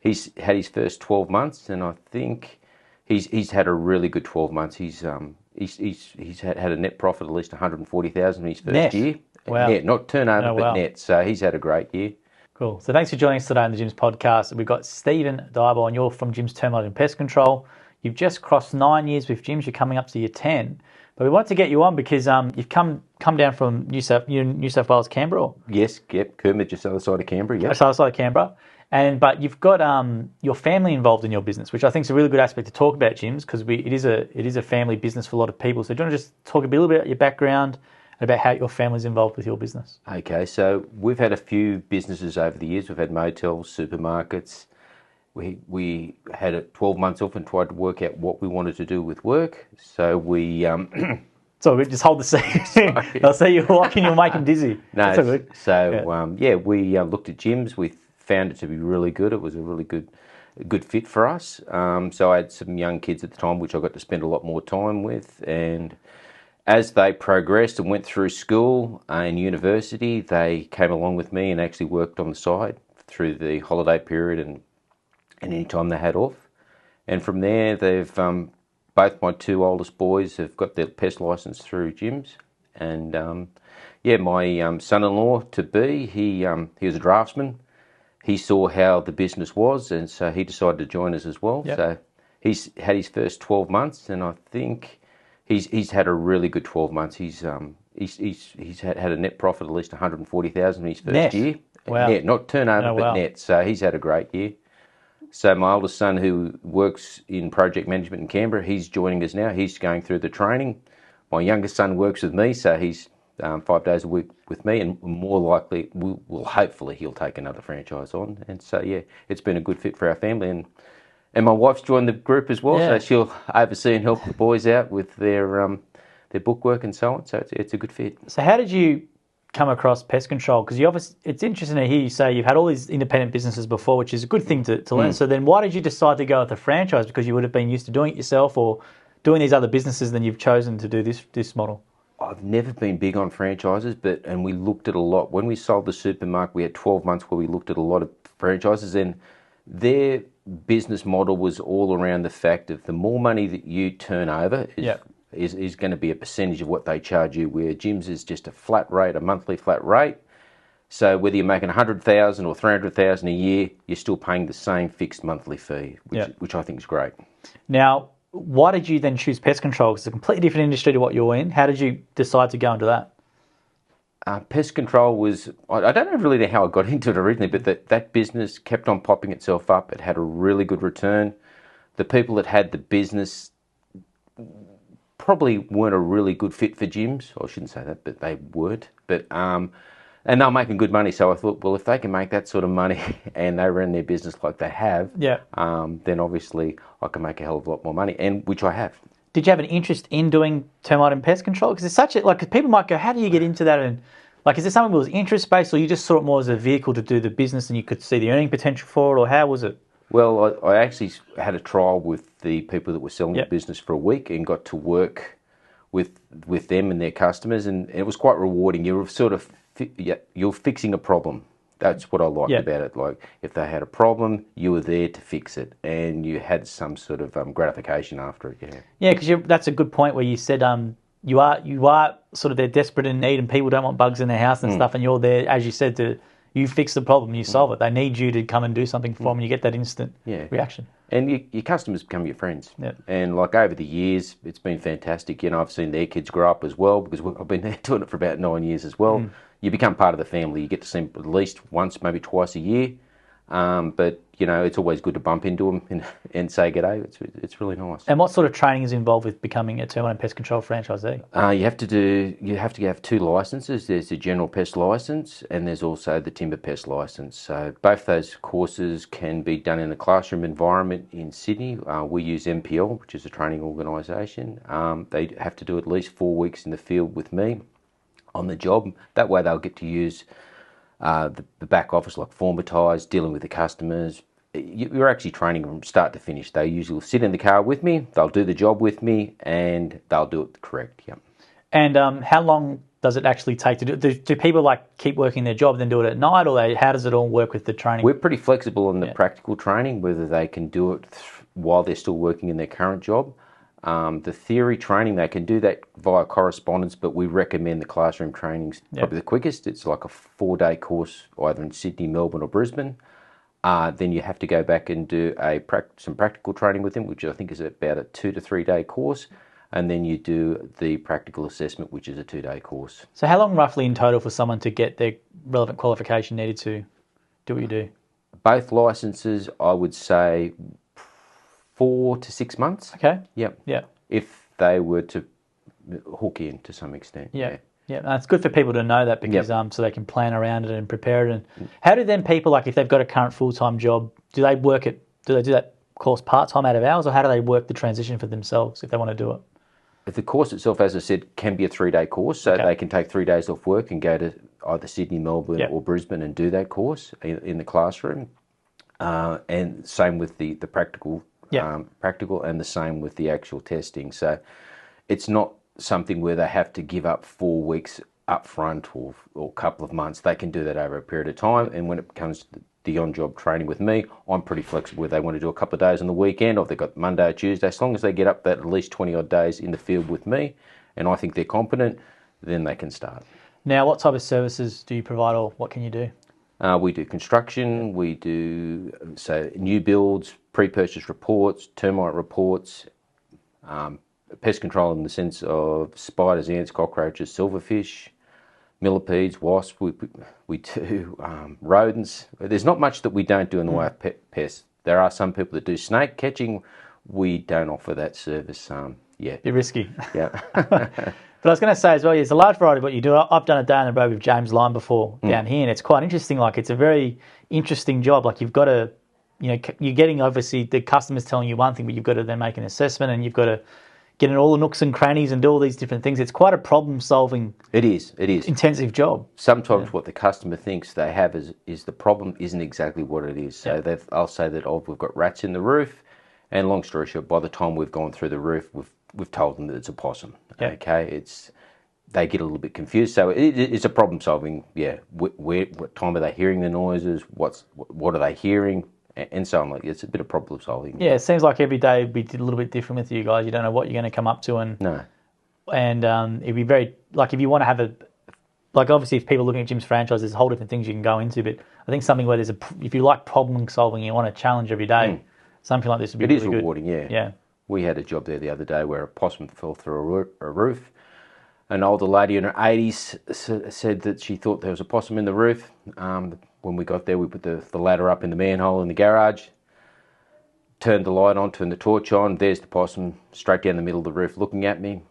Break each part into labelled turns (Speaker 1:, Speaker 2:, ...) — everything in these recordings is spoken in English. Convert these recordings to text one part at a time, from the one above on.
Speaker 1: He's had his first 12 months, and I think he's had a really good 12 months. He's had a net profit of at least 140,000 in his first year.
Speaker 2: Wow.
Speaker 1: Net, not turnover,
Speaker 2: Oh,
Speaker 1: but
Speaker 2: wow.
Speaker 1: net. So he's had a great year.
Speaker 2: Cool. So thanks for joining us today on the Jim's podcast. We've got Stephen Diabo, and you're from Jim's Termite and Pest Control. You've just crossed 9 years with Jim's. You're coming up to year 10. But we wanted to get you on because you've come down from New South Wales, Canberra.
Speaker 1: Yes, yep. Kermit, just the other side of Canberra. Yep.
Speaker 2: Just the other side of Canberra. But you've got your family involved in your business, which I think is a really good aspect to talk about, Jim's, because it is a family business for a lot of people. So do you want to just talk a little bit about your background and about how your family's involved with your business?
Speaker 1: Okay, so we've had a few businesses over the years. We've had motels, supermarkets. We had it 12 months off and tried to work out what we wanted to do with work. So we...
Speaker 2: So we just hold the seat. I'll say you're walking, you'll make them dizzy.
Speaker 1: No,
Speaker 2: that's all good.
Speaker 1: So we looked at gyms. We found it to be really good. It was a really good fit for us. So I had some young kids at the time, which I got to spend a lot more time with. And as they progressed and went through school and university, they came along with me and actually worked on the side through the holiday period and any time they had off. And from there, they've both my two oldest boys have got their pest license through gyms. And my son-in-law to be, he was a draftsman. He saw how the business was, and so he decided to join us as well. Yep. So he's had his first 12 months, and I think he's had a really good 12 months. He's had a net profit of at least 140,000 in his first year.
Speaker 2: Wow.
Speaker 1: Net, not turnover, but net. So he's had a great year. So my oldest son, who works in project management in Canberra, he's joining us now. He's going through the training. My youngest son works with me, so he's 5 days a week with me, and more likely, hopefully he'll take another franchise on. And so, it's been a good fit for our family. And my wife's joined the group as well, so she'll oversee and help the boys out with their bookwork and so on. So it's a good fit.
Speaker 2: So how did you come across pest control? Because it's interesting to hear you say you've had all these independent businesses before, which is a good thing to learn. So then why did you decide to go with the franchise? Because you would have been used to doing it yourself or doing these other businesses, then you've chosen to do this model?
Speaker 1: I've never been big on franchises, and we looked at a lot. When we sold the supermarket, we had 12 months where we looked at a lot of franchises, and their business model was all around the fact of the more money that you turn over is going to be a percentage of what they charge you, where gyms is just a flat rate, a monthly flat rate. So whether you're making 100,000 or 300,000 a year, you're still paying the same fixed monthly fee, which I think is great.
Speaker 2: Now, why did you then choose pest control? It's a completely different industry to what you're in. How did you decide to go into that?
Speaker 1: Pest control was, I don't know really how I got into it originally, but that business kept on popping itself up. It had a really good return. The people that had the business probably weren't a really good fit for gyms. I shouldn't say that, but they weren't. But and they were making good money, so I thought, well, if they can make that sort of money and they run their business like they have, then obviously I can make a hell of a lot more money, and which I have.
Speaker 2: Did you have an interest in doing termite and pest control? Because it's such a, cause people might go, how do you get into that? And is it something that was interest-based, or you just saw it more as a vehicle to do the business and you could see the earning potential for it, or how was it?
Speaker 1: Well, I actually had a trial with the people that were selling the business for a week and got to work with them and their customers, and it was quite rewarding. You were sort of you're fixing a problem. That's what I liked about it. Like, if they had a problem, you were there to fix it, and you had some sort of gratification after it.
Speaker 2: Yeah, because that's a good point where you said you are sort of they're desperate in need, and people don't want bugs in their house and stuff, and you're there, as you said, you fix the problem, you solve it. They need you to come and do something for them, and you get that instant reaction.
Speaker 1: And your customers become your friends. Yeah. And over the years, it's been fantastic. I've seen their kids grow up as well, because I've been there doing it for about 9 years as well. You become part of the family. You get to see them at least once, maybe twice a year. But it's always good to bump into them and say g'day. It's really nice.
Speaker 2: And what sort of training is involved with becoming a termite and pest control franchisee?
Speaker 1: You have to have 2 licenses. There's the general pest license, and there's also the timber pest license. So both those courses can be done in a classroom environment in Sydney. We use MPL, which is a training organisation. They have to do at least 4 weeks in the field with me on the job. That way they'll get to use the back office, like formatise, dealing with the customers. You're actually training from start to finish. They usually will sit in the car with me, they'll do the job with me, and they'll do it correct. Yeah.
Speaker 2: And how long does it actually take to do? Do people like keep working their job then do it at night, or how does it all work with the training?
Speaker 1: We're pretty flexible on the practical training, whether they can do it while they're still working in their current job. The theory training, they can do that via correspondence, but we recommend the classroom training's probably the quickest. It's like a 4-day course, either in Sydney, Melbourne or Brisbane. Then you have to go back and do some practical training with them, which I think is about a 2 to 3 day course. And then you do the practical assessment, which is a 2-day course.
Speaker 2: So how long roughly in total for someone to get their relevant qualification needed to do what you do?
Speaker 1: Both licenses, I would say 4 to 6 months.
Speaker 2: Okay.
Speaker 1: Yep.
Speaker 2: Yeah.
Speaker 1: If they were to hook in to some extent.
Speaker 2: Yeah. Yeah, and it's good for people to know that because so they can plan around it and prepare it. And how do then people, like if they've got a current full-time job, do they do that course part-time out of hours, or how do they work the transition for themselves if they want to do it?
Speaker 1: The course itself, as I said, can be a 3-day course, so they can take 3 days off work and go to either Sydney, Melbourne or Brisbane and do that course in the classroom. And same with the practical, practical, and the same with the actual testing. So it's not something where they have to give up 4 weeks up front or a couple of months. They can do that over a period of time. And when it comes to the on-job training with me, I'm pretty flexible. They want to do a couple of days on the weekend, or if they've got Monday or Tuesday, as long as they get up that at least 20-odd days in the field with me, and I think they're competent, then they can start.
Speaker 2: Now, what type of services do you provide, or what can you do?
Speaker 1: We do construction, we do new builds, pre-purchase reports, termite reports, pest control in the sense of spiders, ants, cockroaches, silverfish, millipedes, wasps. We do rodents. There's not much that we don't do in the way of pests. There are some people that do snake catching. We don't offer that service yet.
Speaker 2: Bit risky.
Speaker 1: Yeah.
Speaker 2: But I was going to say as well, there's a large variety of what you do. I've done a day on the road with James Lyme before down here, and it's quite interesting. Like, it's a very interesting job. Like, you've got to, you're getting, obviously, the customer's telling you one thing, but you've got to then make an assessment, and you've got to get in all the nooks and crannies and do all these different things. It's quite a problem-solving,
Speaker 1: It is.
Speaker 2: intensive job.
Speaker 1: Sometimes what the customer thinks they have is the problem isn't exactly what it is. So I'll say that, we've got rats in the roof, and long story short, by the time we've gone through the roof, we've told them that it's a possum. Okay, they get a little bit confused. So it's a problem solving. Yeah, what time are they hearing the noises? What are they hearing? And so on. Like, it's a bit of problem solving.
Speaker 2: Yeah, it seems like every day would be a little bit different with you guys. You don't know what you're going to come up to, and it'd be very, like, if you want to have obviously if people are looking at Jim's franchise, there's a whole different things you can go into. But I think something where if you like problem solving, you want a challenge every day. Something like this would be really good.
Speaker 1: It is rewarding. Yeah. We had a job there the other day where a possum fell through a roof. An older lady in her 80s said that she thought there was a possum in the roof. When we got there, we put the ladder up in the manhole in the garage, turned the light on, turned the torch on. There's the possum straight down the middle of the roof looking at me.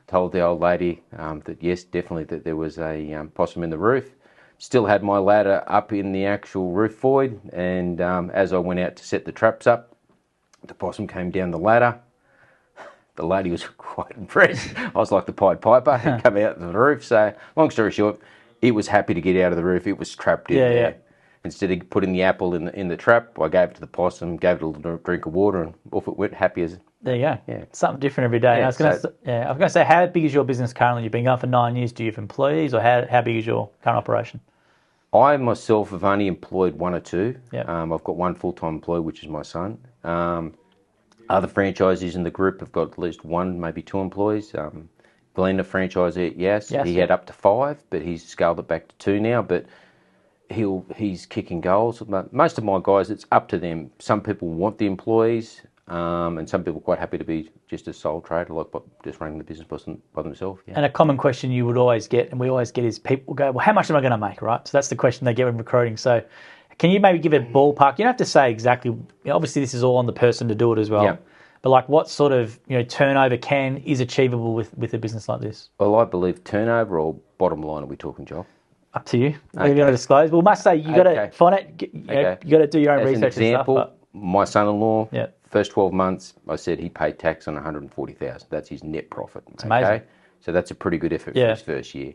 Speaker 1: Told the old lady that yes, definitely that there was a possum in the roof. Still had my ladder up in the actual roof void, and as I went out to set the traps up, the possum came down the ladder. The lady was quite impressed. I was like the Pied Piper, had come out of the roof. So, long story short, it was happy to get out of the roof. It was trapped in there. Yeah. Instead of putting the apple in the trap, I gave it to the possum, gave it a little drink of water, and off it went, happy as.
Speaker 2: There you go.
Speaker 1: Yeah.
Speaker 2: Something different every day.
Speaker 1: Yeah,
Speaker 2: I was going to say, how big is your business currently? You've been going for 9 years. Do you have employees, or how big is your current operation?
Speaker 1: I myself have only employed 1 or 2.
Speaker 2: Yep.
Speaker 1: I've got 1 full-time employee, which is my son. Other franchisees in the group have got at least 1, maybe 2 employees. Glenn, a franchisee, yes, he had up to 5, but he's scaled it back to 2 now. But he's kicking goals. Most of my guys, it's up to them. Some people want the employees, and some people are quite happy to be just a sole trader, like just running the business by themselves. Yeah.
Speaker 2: And a common question you would always get, and we always get, is people go, well, how much am I going to make, right? So that's the question they get when recruiting. So can you maybe give a ballpark? You don't have to say exactly. Obviously, this is all on the person to do it as well.
Speaker 1: Yeah.
Speaker 2: But like, what sort of turnover is achievable with a business like this?
Speaker 1: Well, I believe turnover or bottom line. Are we talking, Joel?
Speaker 2: Up to you. Okay. You want to disclose? Well, must say you got to find it. You got to do your own research.
Speaker 1: As an example,
Speaker 2: and stuff,
Speaker 1: my son-in-law, first 12 months, I said he paid tax on $140,000. That's his net profit.
Speaker 2: It's amazing.
Speaker 1: So that's a pretty good effort for his first year.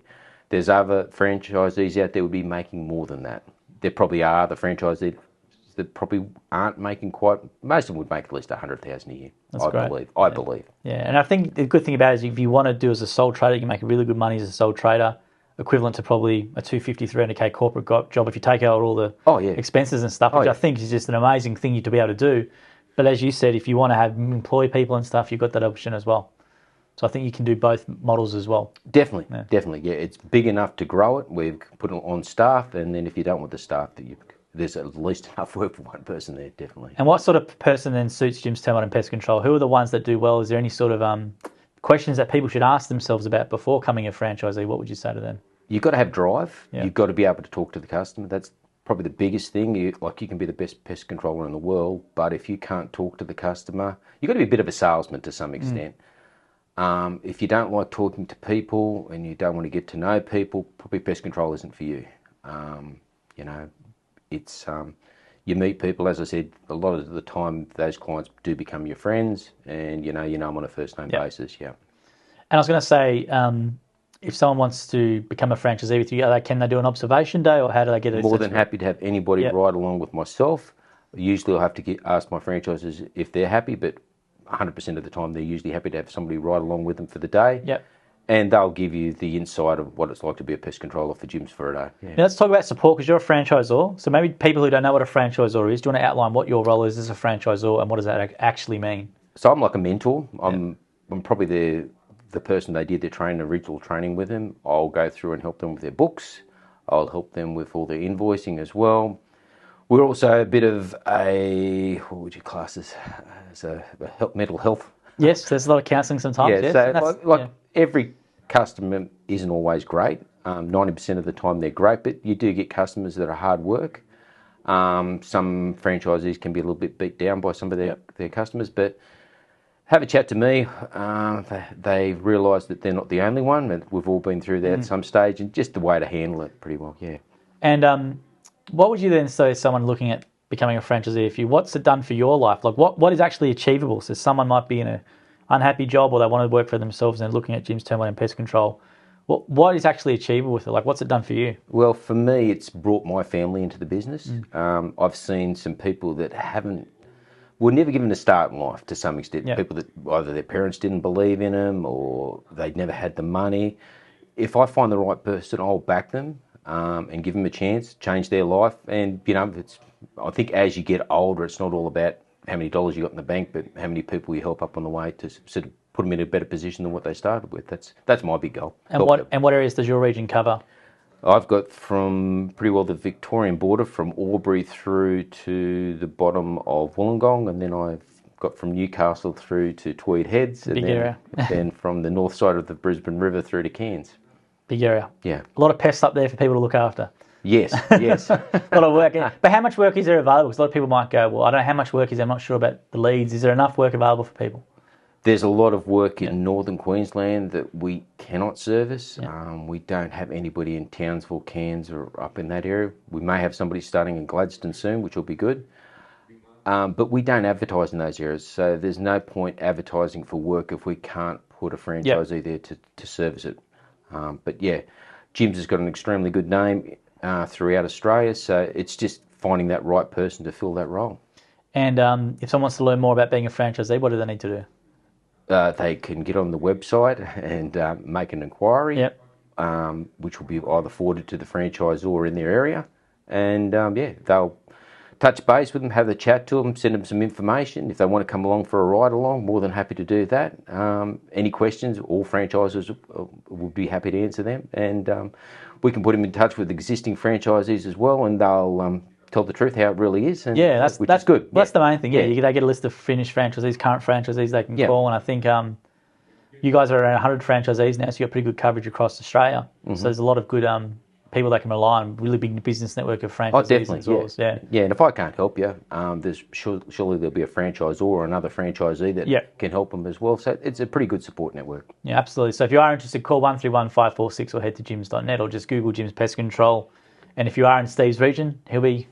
Speaker 1: There's other franchisees out there would be making more than that. There probably are other franchisees that probably aren't making quite. Most of them would make at least 100,000 a year.
Speaker 2: That's
Speaker 1: I
Speaker 2: great.
Speaker 1: believe. I believe.
Speaker 2: Yeah, and I think the good thing about it is if you want to do as a sole trader, you can make really good money as a sole trader, equivalent to probably a 250, 300k corporate job if you take out all the expenses and stuff, which I think is just an amazing thing to be able to do. But as you said, if you want to have employ people and stuff, you've got that option as well. So I think you can do both models as well.
Speaker 1: Definitely. Yeah, it's big enough to grow it. We've put it on staff, and then if you don't want the staff, there's at least enough work for one person there, definitely.
Speaker 2: And what sort of person then suits Jim's Termite and Pest Control? Who are the ones that do well? Is there any sort of questions that people should ask themselves about before becoming a franchisee? What would you say to them?
Speaker 1: You've got to have drive. Yeah. You've got to be able to talk to the customer. That's probably the biggest thing. You can be the best pest controller in the world, but if you can't talk to the customer, you've got to be a bit of a salesman to some extent. If you don't like talking to people and you don't want to get to know people, probably pest control isn't for you. It's you meet people, as I said, a lot of the time those clients do become your friends, and you know them on a first name basis. Yeah.
Speaker 2: And I was going to say, if someone wants to become a franchisee with you, can they do an observation day, or how do they get it?
Speaker 1: More than happy to have anybody ride along with myself. Usually, I'll have to ask my franchises if they're happy, but 100% of the time they're usually happy to have somebody ride along with them for the day.
Speaker 2: Yep.
Speaker 1: And they'll give you the insight of what it's like to be a pest controller for gyms for a day. Yeah.
Speaker 2: Now let's talk about support, because you're a franchisor. So maybe people who don't know what a franchisor is, do you want to outline what your role is as a franchisor and what does that actually mean?
Speaker 1: So I'm like a mentor. I'm probably the person they did their original training with them. I'll go through and help them with their books. I'll help them with all their invoicing as well. We're also a bit of what would you class as a mental health?
Speaker 2: Yes, there's a lot of counselling sometimes.
Speaker 1: Yeah, so every customer isn't always great. 90% of the time they're great, but you do get customers that are hard work. Some franchisees can be a little bit beat down by some of their customers, but have a chat to me. They realise that they're not the only one, and we've all been through that at some stage, and just the way to handle it pretty well, yeah.
Speaker 2: And what would you then say to someone looking at becoming a franchisee? What's it done for your life? Like what is actually achievable? So someone might be in an unhappy job, or they want to work for themselves and looking at Jim's Termite and Pest Control. What is actually achievable with it? Like, what's it done for you?
Speaker 1: Well, for me, it's brought my family into the business. I've seen some people that were never given a start in life to some extent. Yep. People that either their parents didn't believe in them or they'd never had the money. If I find the right person, I'll back them and give them a chance, change their life. And, I think as you get older, it's not all about how many dollars you got in the bank, but how many people you help up on the way to sort of put them in a better position than what they started with. That's my big goal.
Speaker 2: And what areas does your region cover?
Speaker 1: I've got from pretty well the Victorian border, from Albury through to the bottom of Wollongong, and then I've got from Newcastle through to Tweed Heads, and then from the north side of the Brisbane River through to Cairns.
Speaker 2: Big area.
Speaker 1: Yeah.
Speaker 2: A lot of pests up there for people to look after.
Speaker 1: Yes.
Speaker 2: A lot of work. But how much work is there available? Because a lot of people might go, well, I don't know how much work is there. I'm not sure about the leads. Is there enough work available for people?
Speaker 1: There's a lot of work in northern Queensland that we cannot service. We don't have anybody in Townsville, Cairns, or up in that area. We may have somebody starting in Gladstone soon, which will be good. But we don't advertise in those areas, so there's no point advertising for work if we can't put a franchisee there to service it. But yeah, Jim's has got an extremely good name throughout Australia, so it's just finding that right person to fill that role. And
Speaker 2: if someone wants to learn more about being a franchisee, what do they need to do?
Speaker 1: They can get on the website and make an inquiry, which will be either forwarded to the franchisor in their area, and they'll touch base with them, have a chat to them, send them some information. If they want to come along for a ride along, more than happy to do that. Any questions, all franchisors will be happy to answer them, and we can put them in touch with existing franchisees as well, and they'll tell the truth how it really is. And,
Speaker 2: that's
Speaker 1: good.
Speaker 2: That's the main thing. They get a list of finished franchisees, current franchisees they can call, and I think you guys are around 100 franchisees now, so you've got pretty good coverage across Australia. Mm-hmm. So there's a lot of good people that can rely on, really big business network of franchisees.
Speaker 1: Oh, definitely, yeah. And if I can't help you, there's surely there'll be a franchisor or another franchisee that can help them as well. So it's a pretty good support network.
Speaker 2: Yeah, absolutely. So if you are interested, call 131 546 or head to gyms.net or just Google Jim's Pest Control. And if you are in Steve's region, he'll be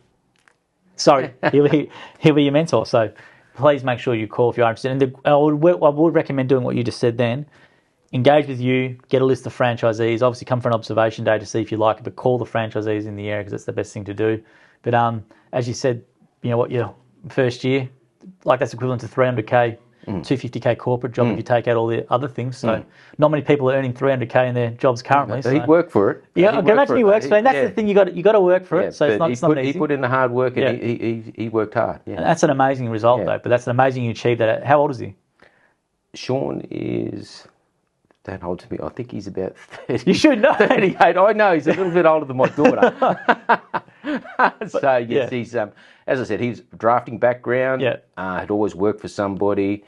Speaker 2: your mentor. So please make sure you call if you are interested. And I would recommend doing what you just said then. Engage with you, get a list of franchisees, obviously come for an observation day to see if you like it, but call the franchisees in the area because that's the best thing to do. But as you said, what your first year, like that's equivalent to 300k, 250k corporate job if you take out all the other things. So not many people are earning 300k in their jobs currently.
Speaker 1: So he'd work for it.
Speaker 2: Yeah, I can imagine he works for it. And that's the thing, you got to work for it. So it's not easy.
Speaker 1: He put in the hard work and he worked hard. Yeah.
Speaker 2: And that's an amazing result though. But that's an amazing you achieved that. How old is he?
Speaker 1: Sean is, don't hold to me, I think he's about 30.
Speaker 2: You should know.
Speaker 1: 38. I know, he's a little bit older than my daughter. So, yes, he's, as I said, he's drafting background, had always worked for somebody,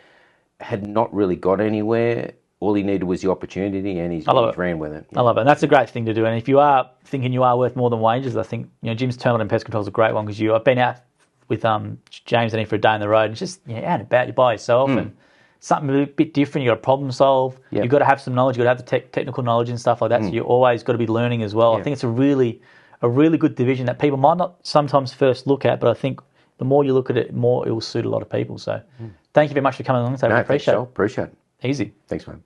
Speaker 1: had not really got anywhere. All he needed was the opportunity, and he's ran with it.
Speaker 2: Yeah. I love it. And that's a great thing to do. And if you are thinking you are worth more than wages, I think, Jim's Termite and Pest Control is a great one because I've been out with James and him for a day on the road, and it's just out and about, you're by yourself, and something a bit different. You've got to problem solve. You've got to have some knowledge. You've got to have the technical knowledge and stuff like that. So you always got to be learning as well. I think it's a really good division that people might not sometimes first look at, but I think the more you look at it, the more it will suit a lot of people. So thank you very much for coming along today. I appreciate it.
Speaker 1: Appreciate it.
Speaker 2: Easy.
Speaker 1: Thanks, mate.